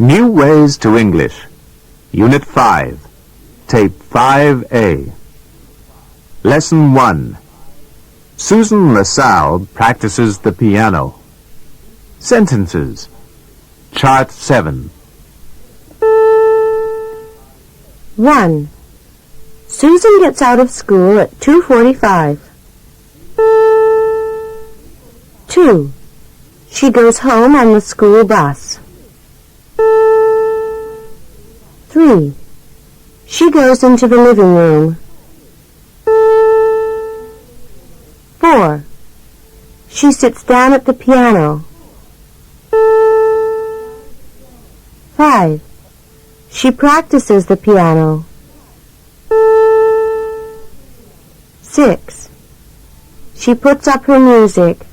New Ways to English, Unit 5, Tape 5A. Lesson 1. Susan LaSalle practices the piano. Sentences. Chart 7. 1. Susan gets out of school at 2:45. 2. She goes home on the school bus. 3. She goes into the living room. 4. She sits down at the piano. 5. She practices the piano. 6. She puts up her music.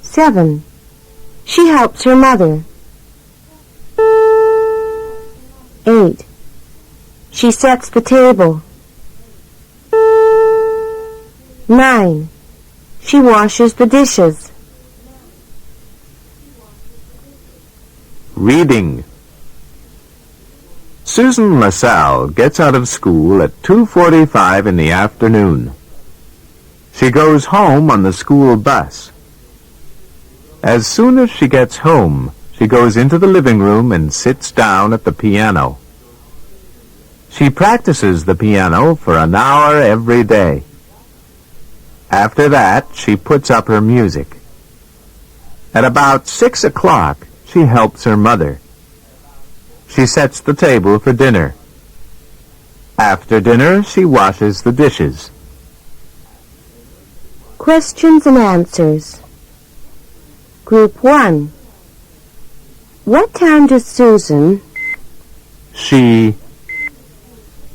7. She helps her mother. 8. She sets the table. 9. She washes the dishes. Reading. Susan LaSalle gets out of school at 2:45 in the afternoon. She goes home on the school bus. As soon as she gets home, she goes into the living room and sits down at the piano. She practices the piano for an hour every day. After that, she puts up her music. At about 6 o'clock, she helps her mother. She sets the table for dinner. After dinner, she washes the dishes. Questions and answers. Group 1. What time does Susan... She...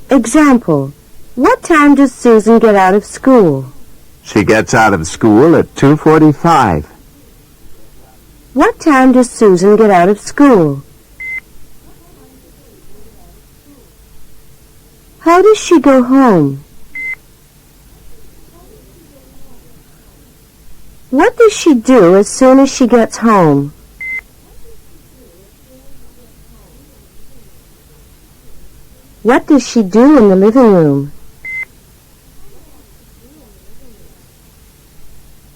Example. What time does Susan get out of school? She gets out of school at 2:45. What time does Susan get out of school? How does she go home? What does she do as soon as she gets home? What does she do in the living room?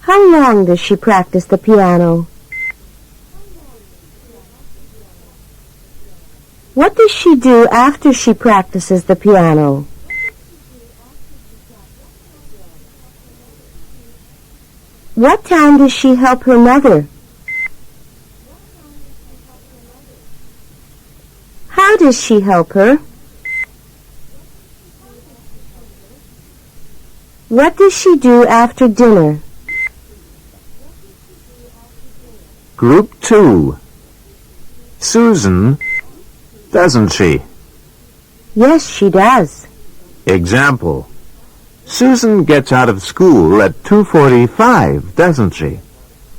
How long does she practice the piano? What does she do after she practices the piano? What time does she help her mother? How does she help her? What does she do after dinner? Group 2. Susan, doesn't she? Yes, she does. Example. Susan gets out of school at 2:45, doesn't she?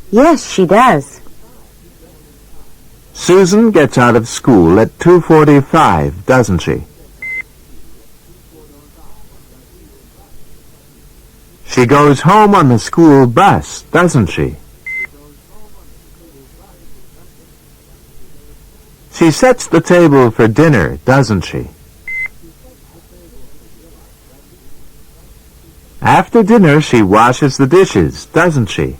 Yes, she does. Susan gets out of school at 2:45, doesn't she? She goes home on the school bus, doesn't she? She sets the table for dinner, doesn't she? After dinner, she washes the dishes, doesn't she?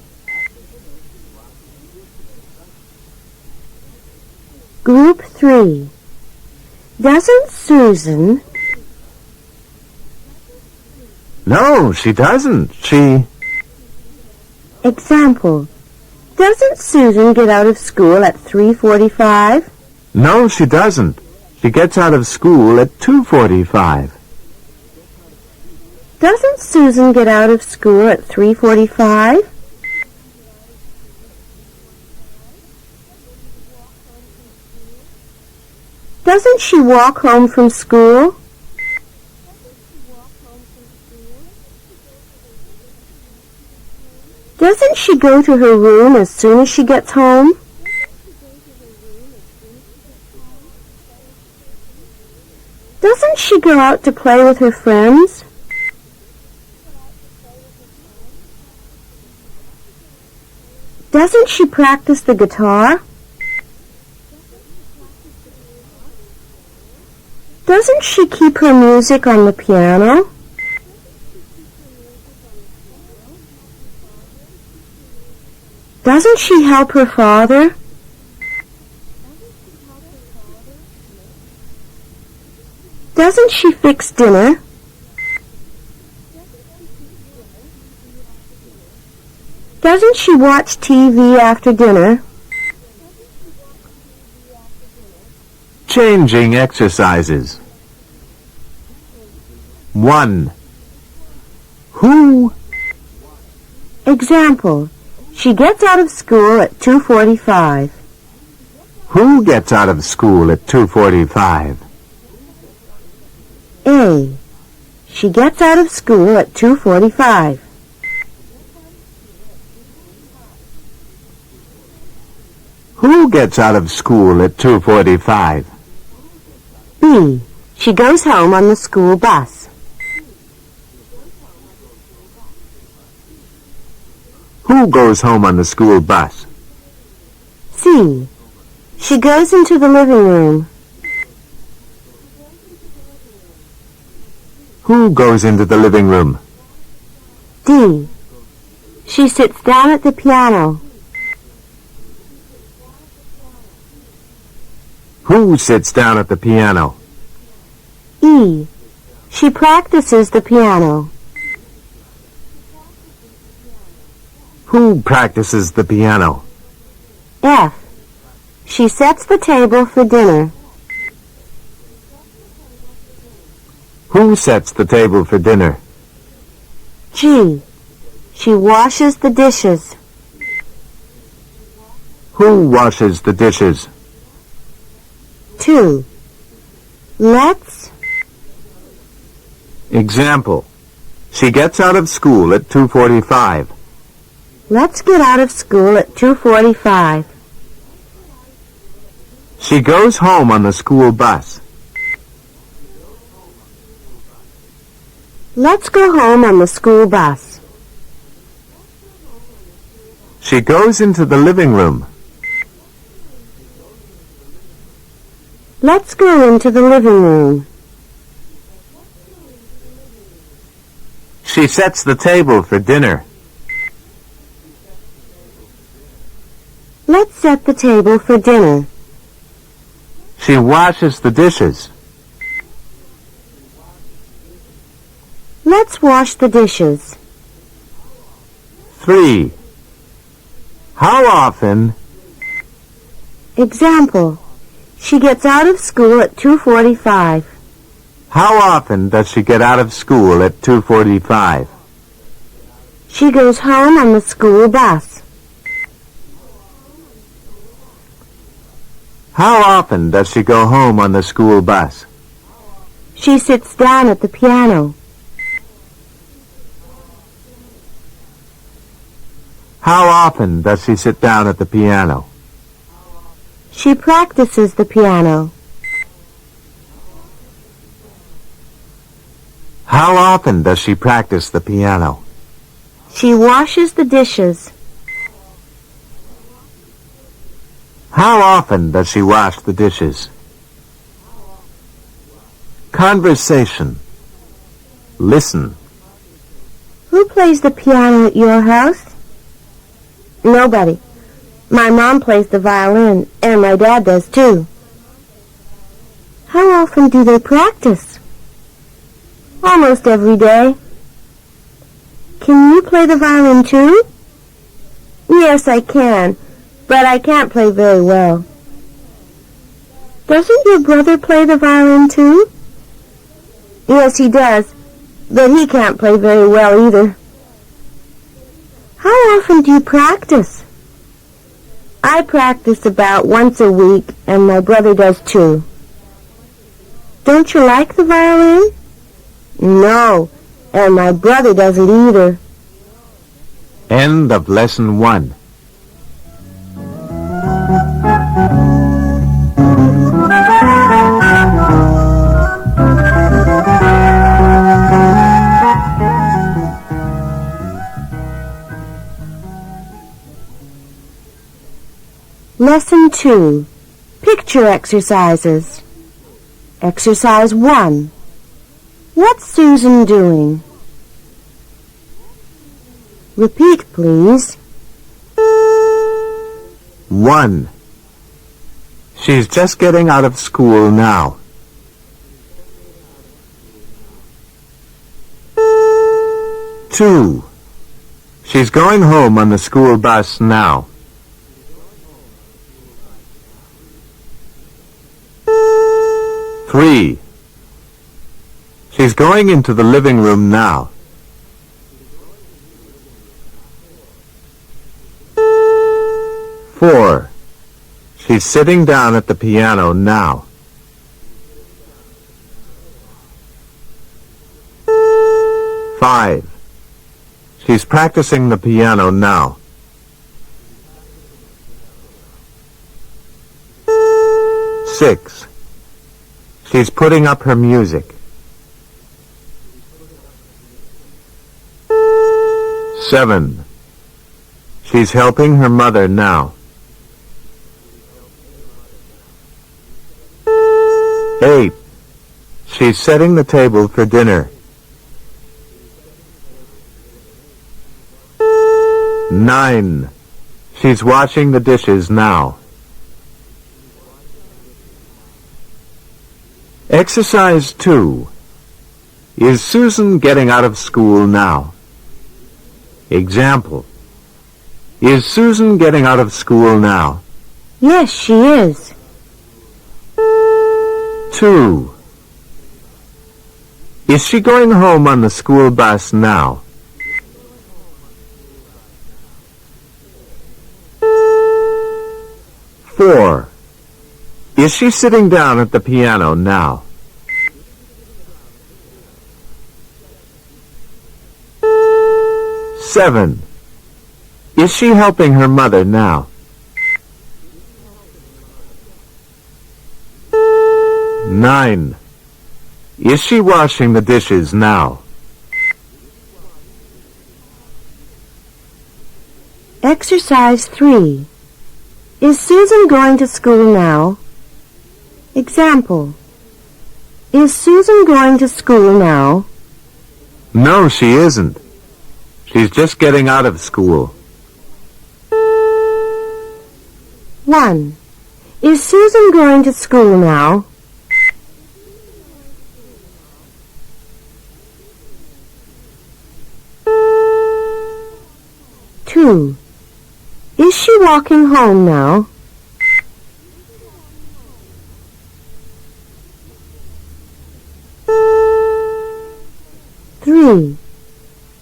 Group 3. Doesn't Susan... No, she doesn't. She... Example. Doesn't Susan get out of school at 3:45? No, she doesn't. She gets out of school at 2:45. Doesn't Susan get out of school at 3:45? Doesn't she walk home from school? Doesn't she go to her room as soon as she gets home? Doesn't she go out to play with her friends? Doesn't she practice the guitar? Doesn't she keep her music on the piano? Doesn't she help her father? Doesn't she fix dinner? Doesn't she watch TV after dinner? Changing exercises. 1. Who? Example. She gets out of school at 2:45. Who gets out of school at 2:45? A. She gets out of school at 2:45. Who gets out of school at 2:45? B. She goes home on the school bus. Who goes home on the school bus? C. She goes into the living room. Who goes into the living room? D. She sits down at the piano. Who sits down at the piano? E. She practices the piano. Who practices the piano? F. She sets the table for dinner. Who sets the table for dinner? G. She washes the dishes. Who washes the dishes? 2. Let's. Example. She gets out of school at 2:45. Let's get out of school at 2:45. She goes home on the school bus. Let's go home on the school bus. She goes into the living room. Let's go into the living room. She sets the table for dinner. Let's set the table for dinner. She washes the dishes. Let's wash the dishes. 3. How often? Example. She gets out of school at 2:45. How often does she get out of school at 2:45? She goes home on the school bus. How often does she go home on the school bus? She sits down at the piano. How often does she sit down at the piano? She practices the piano. How often does she practice the piano? She washes the dishes. How often does she wash the dishes? Conversation. Listen. Who plays the piano at your house? Nobody. My mom plays the violin, and my dad does too. How often do they practice? Almost every day. Can you play the violin too? Yes, I can, but I can't play very well. Doesn't your brother play the violin too? Yes, he does, but he can't play very well either. How often do you practice? I practice about once a week, and my brother does too. Don't you like the violin? No, and my brother doesn't either. End of Lesson 1. Lesson 2. Picture exercises. Exercise 1. What's Susan doing? Repeat, please. 1. She's just getting out of school now. 2. She's going home on the school bus now. 3. She's going into the living room now. 4. She's sitting down at the piano now. 5. She's practicing the piano now. 6. She's putting up her music. 7. She's helping her mother now. 8. She's setting the table for dinner. 9. She's washing the dishes now. Exercise 2. Is Susan getting out of school now? Example. Is Susan getting out of school now? Yes, she is. 2. Is she going home on the school bus now? 4. Is she sitting down at the piano now? 7. Is she helping her mother now? 9. Is she washing the dishes now? Exercise 3. Is Susan going to school now? Example. Is Susan going to school now? No, she isn't. She's just getting out of school. 1. Is Susan going to school now? 2. Is she walking home now? 3.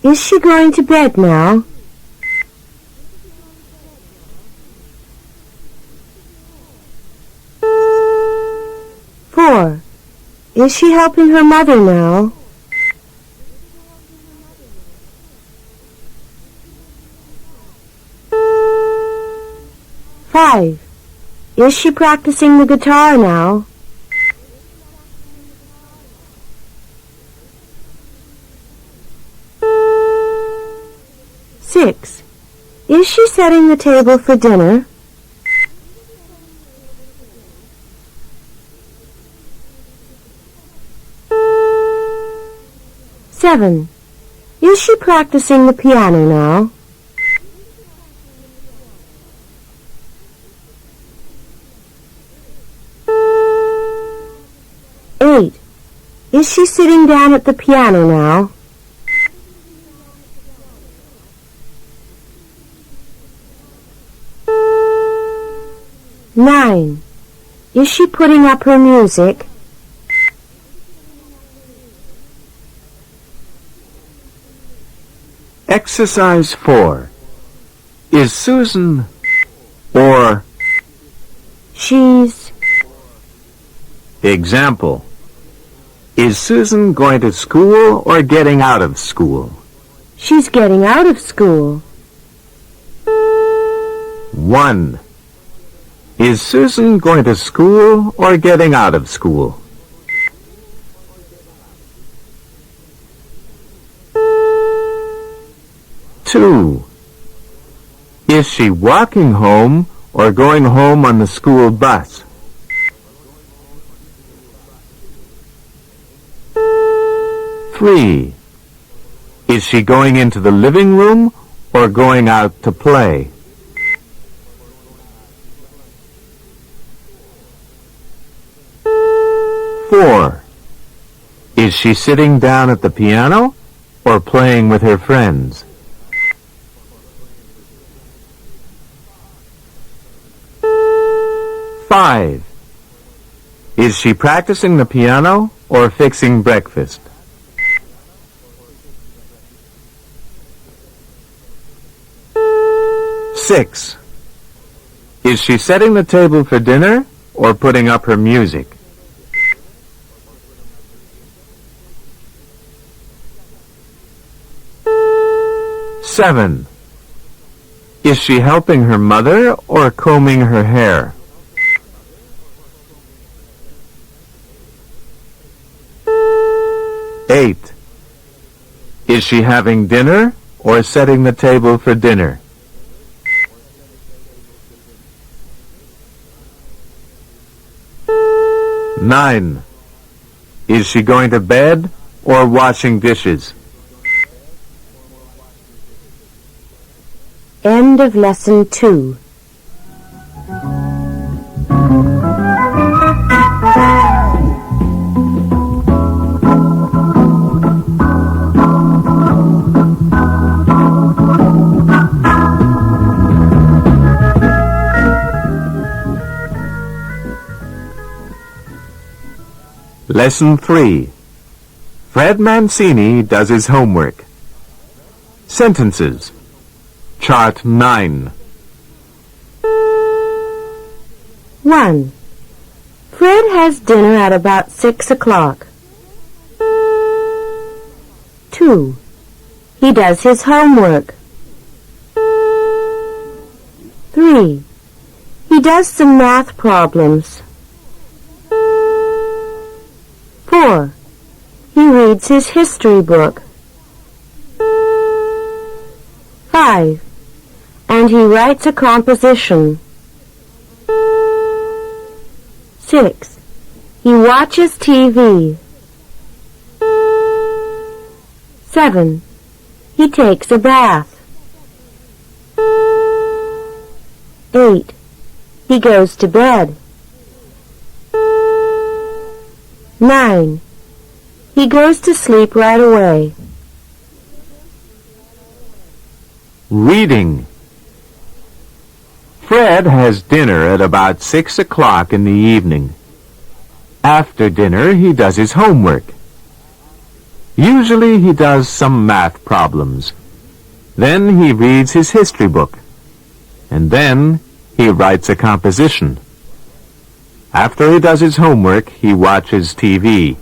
Is she going to bed now? 4. Is she helping her mother now? 5. Is she practicing the guitar now? 6. Is she setting the table for dinner? 7. Is she practicing the piano now? 8. Is she sitting down at the piano now? 9. Is she putting up her music? 'Exercise 4. Is Susan or She's. Example. Is Susan going to school or getting out of school? She's getting out of school. 1. Is Susan going to school or getting out of school? 2. Is she walking home or going home on the school bus? Three. Is she going into the living room or going out to play? Four. Is she sitting down at the piano or playing with her friends? Five. Is she practicing the piano or fixing breakfast? Six. Is she setting the table for dinner or putting up her music? Seven. Is she helping her mother or combing her hair? Eight. Is she having dinner or setting the table for dinner? Nine. Is she going to bed or washing dishes? End of Lesson 2. Lesson 3. Fred Mancini does his homework. Sentences. Chart 9. 1. Fred has dinner at about 6 o'clock. 2. He does his homework. 3. He does some math problems. 4. He reads his history book. 5. And he writes a composition. 6. He watches TV. 7. He takes a bath. 8. He goes to bed. 9. He goes to sleep right away. Reading. Fred has dinner at about 6 o'clock in the evening. After dinner, he does his homework. Usually he does some math problems. Then he reads his history book. And then he writes a composition. After he does his homework, he watches TV.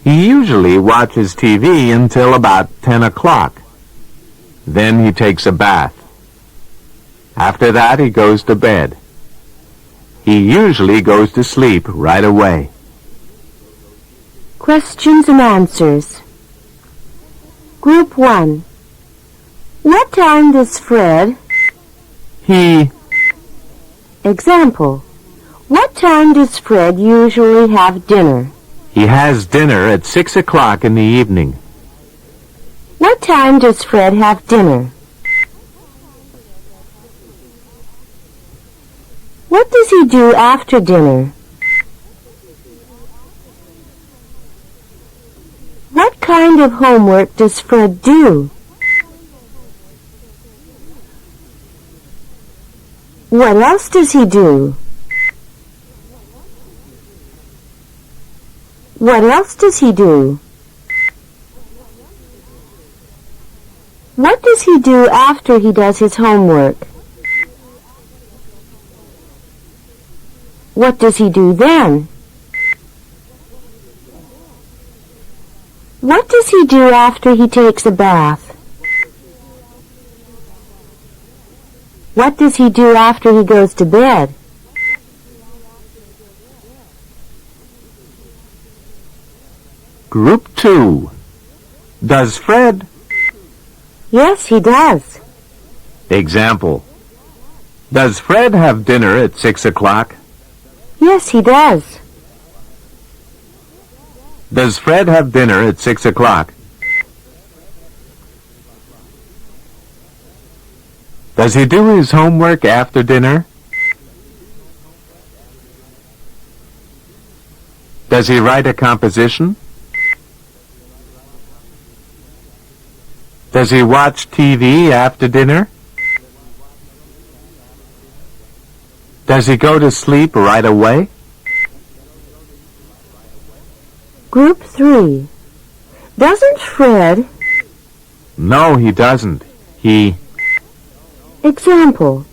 He usually watches TV until about 10 o'clock. Then he takes a bath. After that, he goes to bed. He usually goes to sleep right away. Questions and answers. Group 1. What time does Fred... Example. What time does Fred usually have dinner? He has dinner at 6 o'clock in the evening. What time does Fred have dinner? What does he do after dinner? What kind of homework does Fred do? What else does he do? What else does he do? What does he do after he does his homework? What does he do then? What does he do after he takes a bath? What does he do after he goes to bed? Group 2. Does Fred... Yes, he does. Example. Does Fred have dinner at 6 o'clock? Yes, he does. Does Fred have dinner at 6 o'clock? Does he do his homework after dinner? Does he write a composition? Does he watch TV after dinner? Does he go to sleep right away? Group 3. Doesn't Fred... No, he doesn't. He... Example.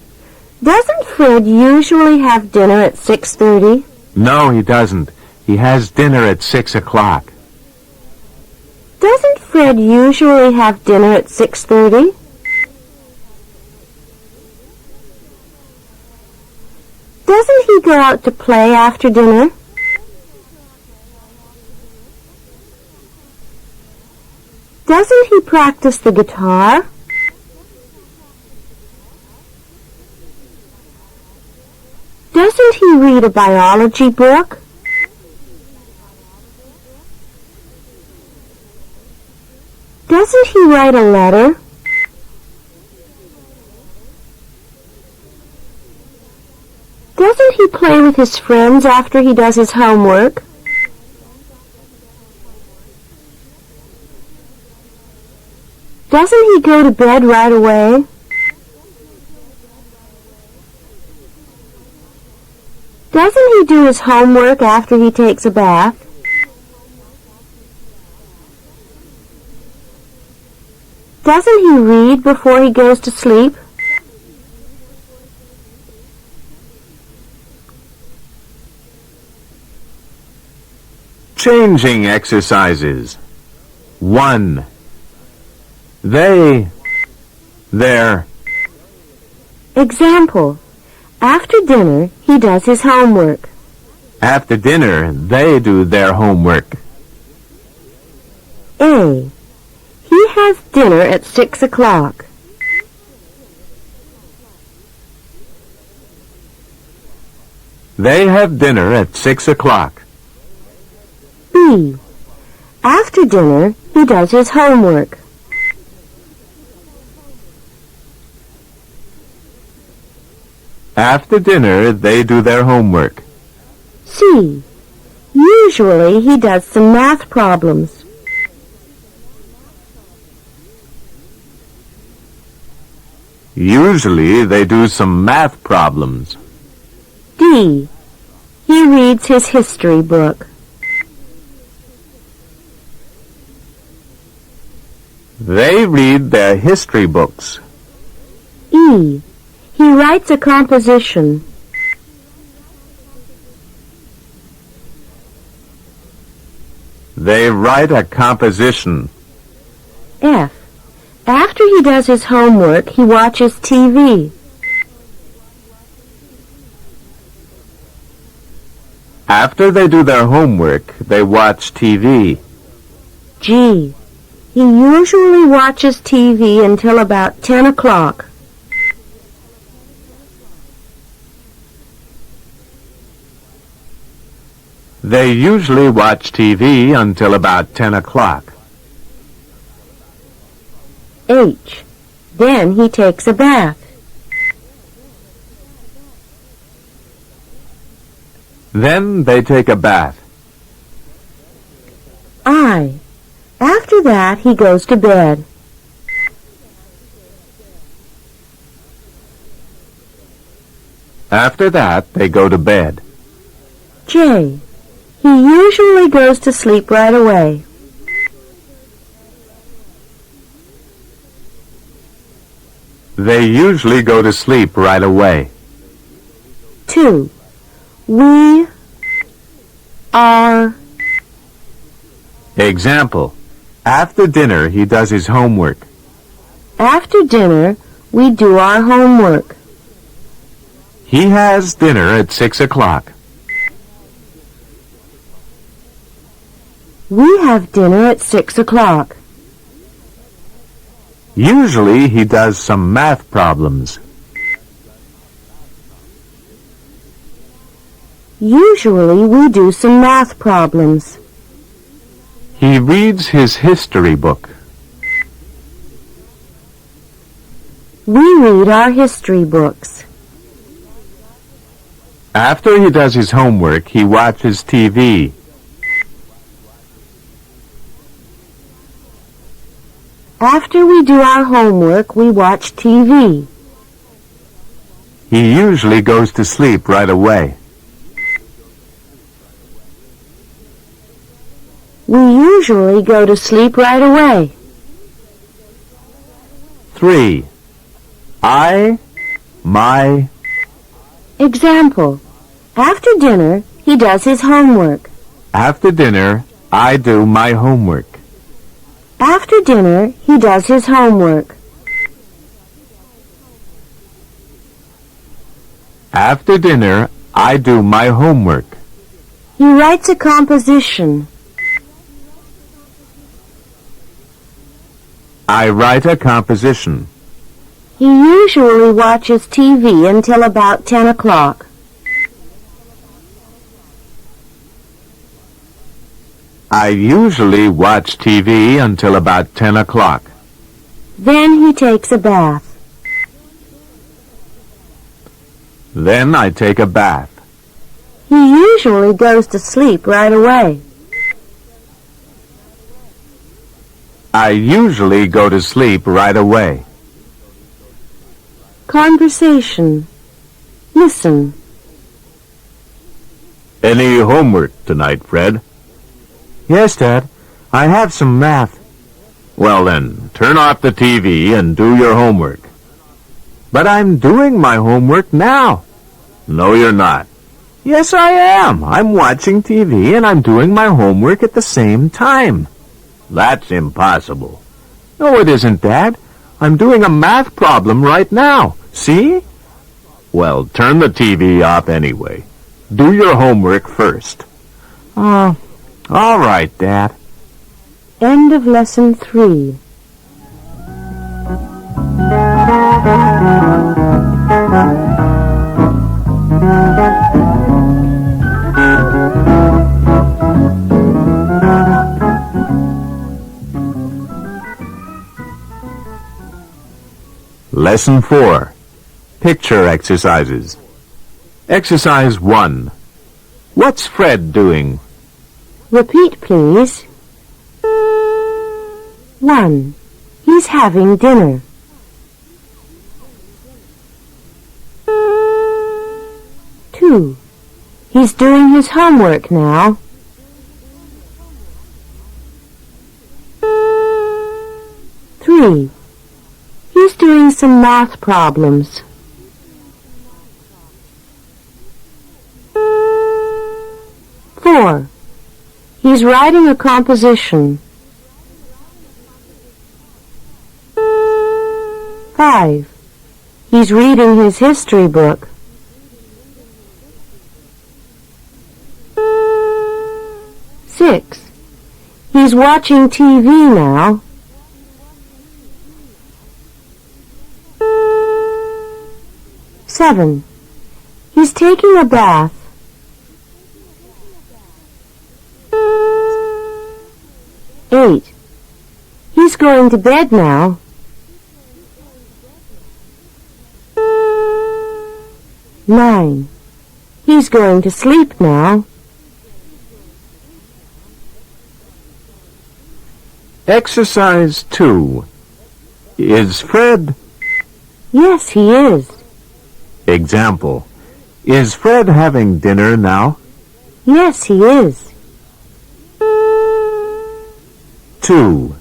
Doesn't Fred usually have dinner at 6:30? No, he doesn't. He has dinner at 6 o'clock. Doesn't Fred usually have dinner at 6:30? Doesn't he go out to play after dinner? Doesn't he practice the guitar? Doesn't he read a biology book? Doesn't he write a letter? Doesn't he play with his friends after he does his homework? Doesn't he go to bed right away? Doesn't he do his homework after he takes a bath? Doesn't he read before he goes to sleep? Changing exercises. 1. They, their. Example. After dinner, he does his homework. After dinner, they do their homework. A. He has dinner at 6 o'clock. They have dinner at 6 o'clock. B. After dinner, he does his homework. After dinner, they do their homework. C. Usually, he does some math problems. Usually, they do some math problems. D. He reads his history book. They read their history books. E. He writes a composition. They write a composition. F. After he does his homework, he watches TV. After they do their homework, they watch TV. G. He usually watches TV until about 10 o'clock. They usually watch TV until about 10 o'clock. H. Then he takes a bath. Then they take a bath. I. After that, he goes to bed. After that, they go to bed. J. He usually goes to sleep right away. They usually go to sleep right away. 2. We are. Example. After dinner, he does his homework. After dinner, we do our homework. He has dinner at 6 o'clock. We have dinner at 6 o'clock. Usually, he does some math problems. Usually we do some math problems. He reads his history book. We read our history books. After he does his homework, he watches TV. After we do our homework, we watch TV. He usually goes to sleep right away. We usually go to sleep right away. 3. My. Example. After dinner, he does his homework. After dinner, I do my homework. After dinner, he does his homework. After dinner, I do my homework. He writes a composition. I write a composition. He usually watches TV until about 10 o'clock. I usually watch TV until about 10 o'clock. Then he takes a bath. Then I take a bath. He usually goes to sleep right away. I usually go to sleep right away. Conversation. Listen. Any homework tonight, Fred? Yes, Dad. I have some math. Well then, turn off the TV and do your homework. But I'm doing my homework now. No, you're not. Yes, I am. I'm watching TV and I'm doing my homework at the same time. That's impossible. No, it isn't, Dad. I'm doing a math problem right now. See? Well, turn the TV off anyway. Do your homework first. All right, Dad. End of Lesson 3. Lesson 4. Picture exercises. Exercise 1. What's Fred doing? Repeat, please. 1. He's having dinner. 2. He's doing his homework now. 3. He's doing some math problems. 4. He's writing a composition. 5. He's reading his history book. 6. He's watching TV now. 7. He's taking a bath. 8. He's going to bed now. 9. He's going to sleep now. Exercise 2. Is Fred... Yes, he is. Example. Is Fred having dinner now? Yes, he is. 2.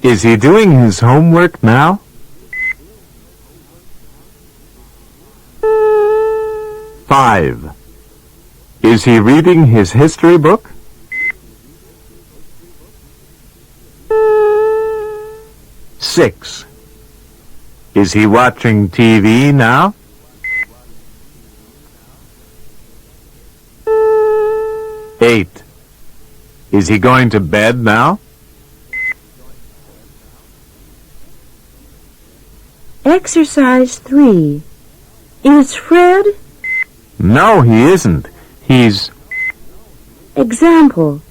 Is he doing his homework now? 5. Is he reading his history book? 6. Is he watching TV now? 8. Is he going to bed now? Exercise 3. Is Fred? No, he isn't. He's... Example.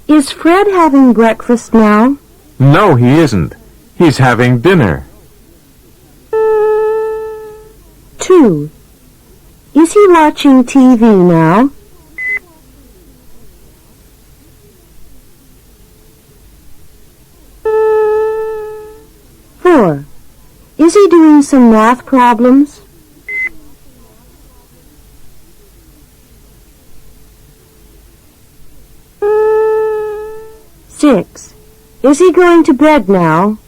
Is Fred having breakfast now? No, he isn't. He's having dinner. 2. Is he watching TV now? Is he doing some math problems? 6. Is he going to bed now?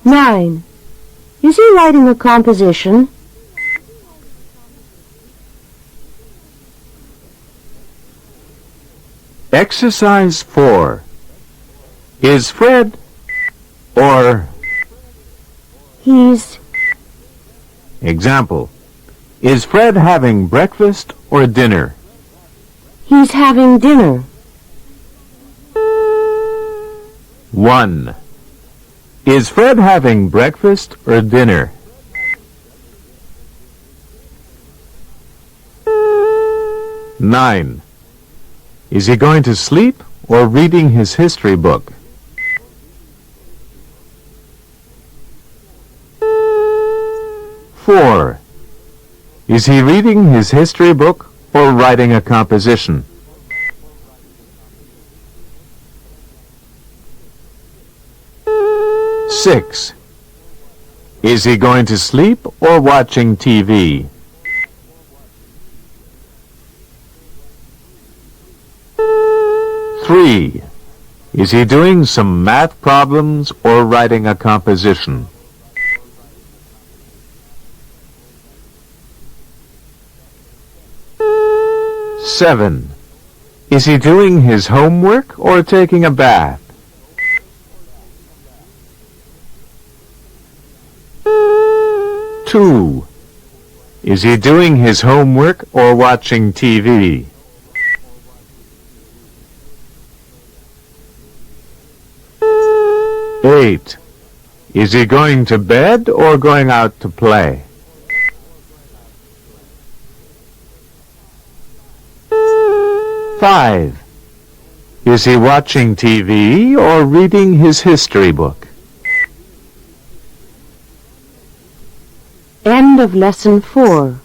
9. Is he writing a composition? 4. Is Fred or... He's... Example. Is Fred having breakfast or dinner? He's having dinner. 1. Is Fred having breakfast or dinner? 9. Is he going to sleep or reading his history book? 4. Is he reading his history book or writing a composition? 6. Is he going to sleep or watching TV? 3. Is he doing some math problems or writing a composition? 7. Is he doing his homework or taking a bath? 2. Is he doing his homework or watching TV? 8. Is he going to bed or going out to play? 5. Is he watching TV or reading his history book? End of Lesson 4.